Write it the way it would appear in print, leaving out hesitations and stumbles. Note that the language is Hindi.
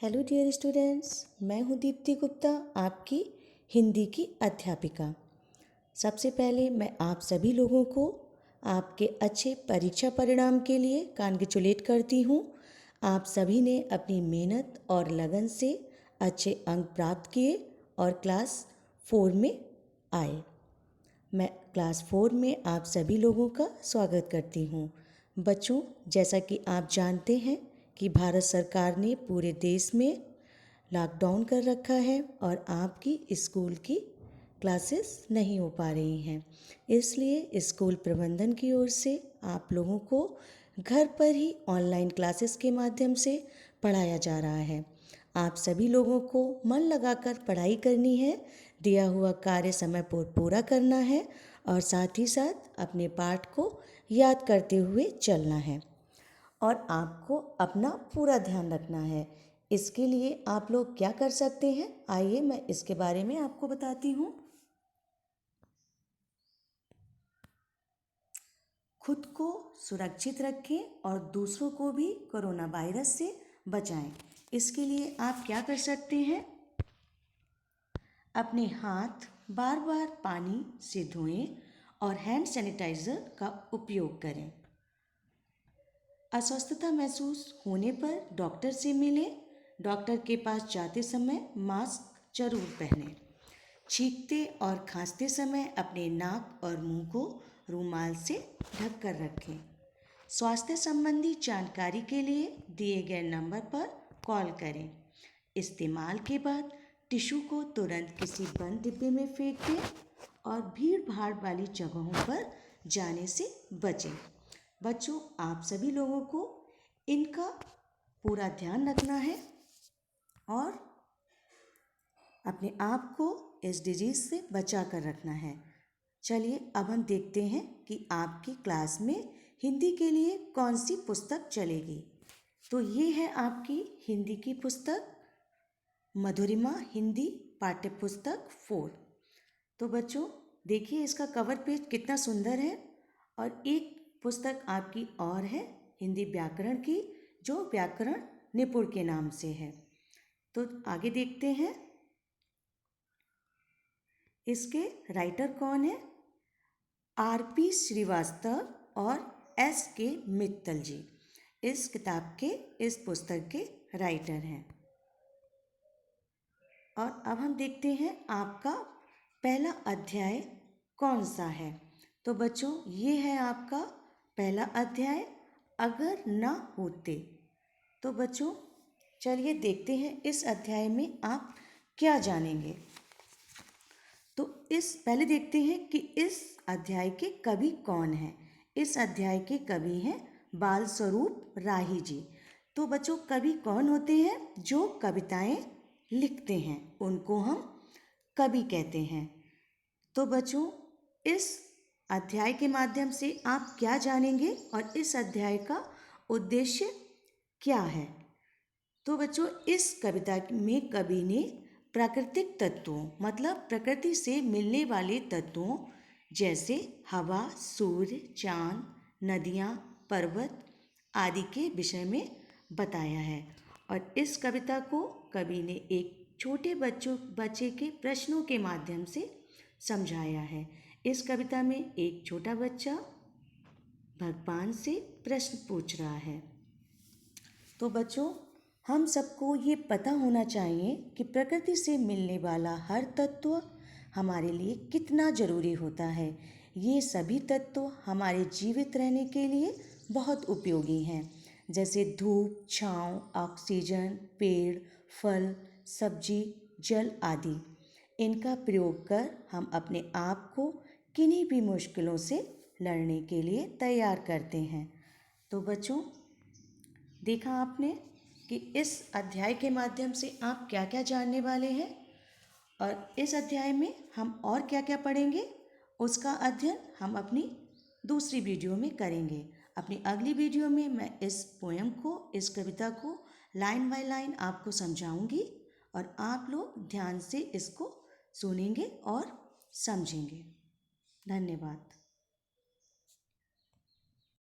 हेलो डियर स्टूडेंट्स, मैं हूँ दीप्ति गुप्ता, आपकी हिंदी की अध्यापिका। सबसे पहले मैं आप सभी लोगों को आपके अच्छे परीक्षा परिणाम के लिए कांग्रेचुलेट करती हूँ। आप सभी ने अपनी मेहनत और लगन से अच्छे अंक प्राप्त किए और क्लास 4 में आए। मैं क्लास 4 में आप सभी लोगों का स्वागत करती हूँ। बच्चों, जैसा कि आप जानते हैं कि भारत सरकार ने पूरे देश में लॉकडाउन कर रखा है और आपकी स्कूल की क्लासेस नहीं हो पा रही हैं। इसलिए स्कूल प्रबंधन की ओर से आप लोगों को घर पर ही ऑनलाइन क्लासेस के माध्यम से पढ़ाया जा रहा है। आप सभी लोगों को मन लगाकर पढ़ाई करनी है, दिया हुआ कार्य समय पर पूरा करना है और साथ ही साथ अपने पाठ को याद करते हुए चलना है और आपको अपना पूरा ध्यान रखना है। इसके लिए आप लोग क्या कर सकते हैं, आइए मैं इसके बारे में आपको बताती हूँ। खुद को सुरक्षित रखें और दूसरों को भी कोरोना वायरस से बचाएं। इसके लिए आप क्या कर सकते हैं, अपने हाथ बार बार पानी से धोएं और हैंड सैनिटाइज़र का उपयोग करें। अस्वस्थता महसूस होने पर डॉक्टर से मिलें। डॉक्टर के पास जाते समय मास्क जरूर पहनें। छींकते और खांसते समय अपने नाक और मुंह को रुमाल से ढक कर रखें। स्वास्थ्य संबंधी जानकारी के लिए दिए गए नंबर पर कॉल करें। इस्तेमाल के बाद टिश्यू को तुरंत किसी बंद डिब्बे में फेंक दें और भीड़ भाड़ वाली जगहों पर जाने से बचें। बच्चों, आप सभी लोगों को इनका पूरा ध्यान रखना है और अपने आप को इस डिजीज़ से बचा कर रखना है। चलिए अब हम देखते हैं कि आपकी क्लास में हिंदी के लिए कौन सी पुस्तक चलेगी। तो ये है आपकी हिंदी की पुस्तक मधुरिमा हिंदी पाठ्य पुस्तक 4। तो बच्चों देखिए, इसका कवर पेज कितना सुंदर है। और एक पुस्तक आपकी और है हिंदी व्याकरण की, जो व्याकरण निपुण के नाम से है। तो आगे देखते हैं, इसके राइटर कौन है, आर.पी. श्रीवास्तव और S.K. मित्तल जी इस किताब के, इस पुस्तक के राइटर हैं। और अब हम देखते हैं आपका पहला अध्याय कौन सा है। तो बच्चों ये है आपका पहला अध्याय, अगर ना होते। तो बच्चों चलिए देखते हैं इस अध्याय में आप क्या जानेंगे। तो इस पहले देखते हैं कि इस अध्याय के कवि कौन हैं। इस अध्याय के कवि हैं बाल स्वरूप राही जी। तो बच्चों कवि कौन होते हैं, जो कविताएं लिखते हैं उनको हम कवि कहते हैं। तो बच्चों इस अध्याय के माध्यम से आप क्या जानेंगे और इस अध्याय का उद्देश्य क्या है। तो बच्चों इस कविता में कवि ने प्राकृतिक तत्वों, मतलब प्रकृति से मिलने वाले तत्वों जैसे हवा, सूर्य, चांद, नदियाँ, पर्वत आदि के विषय में बताया है। और इस कविता को कवि ने एक छोटे बच्चे के प्रश्नों के माध्यम से समझाया है। इस कविता में एक छोटा बच्चा भगवान से प्रश्न पूछ रहा है। तो बच्चों हम सबको ये पता होना चाहिए कि प्रकृति से मिलने वाला हर तत्व हमारे लिए कितना ज़रूरी होता है। ये सभी तत्व हमारे जीवित रहने के लिए बहुत उपयोगी हैं, जैसे धूप, छांव, ऑक्सीजन, पेड़, फल, सब्जी, जल आदि। इनका प्रयोग कर हम अपने आप को किन्हीं भी मुश्किलों से लड़ने के लिए तैयार करते हैं। तो बच्चों देखा आपने कि इस अध्याय के माध्यम से आप क्या क्या जानने वाले हैं और इस अध्याय में हम और क्या क्या पढ़ेंगे, उसका अध्ययन हम अपनी दूसरी वीडियो में करेंगे। अपनी अगली वीडियो में मैं इस पोएम को, इस कविता को लाइन बाय लाइन आपको समझाऊंगी और आप लोग ध्यान से इसको सुनेंगे और समझेंगे। धन्यवाद।